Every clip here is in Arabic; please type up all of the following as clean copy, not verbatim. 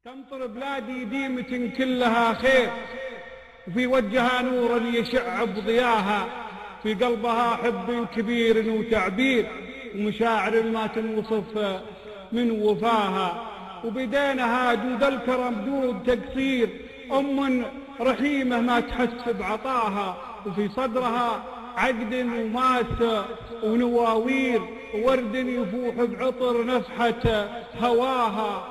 تمطر بلادي ديمة كلها خير، وفي وجهها نور يشع بضياها، في قلبها حب كبير وتعبير، ومشاعر ما تنوصف من وفاها، وبدينها جود الكرم دود تقصير، أم رحيمة ما تحس بعطاها، وفي صدرها عقد وماس ونواوير، ورد يفوح بعطر نفحة هواها،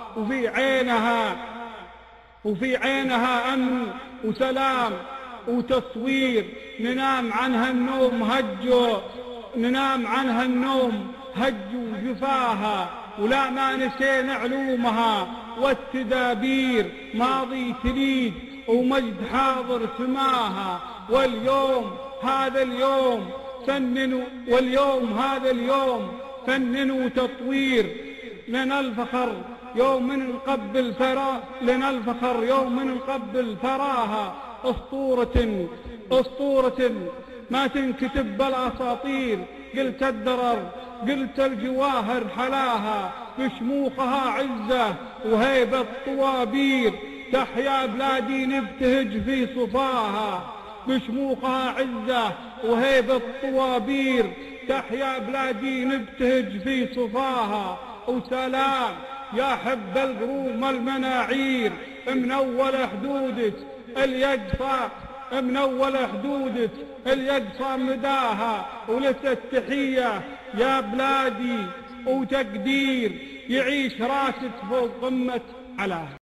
وفي عينها أمن وسلام وتصوير، ننام عنها النوم هج وجفاها، ولا ما نسينا علومها والتدابير، ماضي تليد ومجد حاضر سماها، واليوم هذا اليوم فن وتطوير، لنا الفخر يوم نقبل ثراها، أسطورة ما تنكتب بالأساطير، قلت الدرر قلت الجواهر حلاها، بشموخها عزة وهيبة طوابير، تحيا بلادي نبتهج في صفاها، بشموخها عزة وهيبة طوابير، تحيا بلادي نبتهج في صفاها، وسلام يا حب القروم المناعير، من أول حدودك اليقصى مداها، ولك التحية يا بلادي وتقدير، يعيش راسك فوق قمة علاها.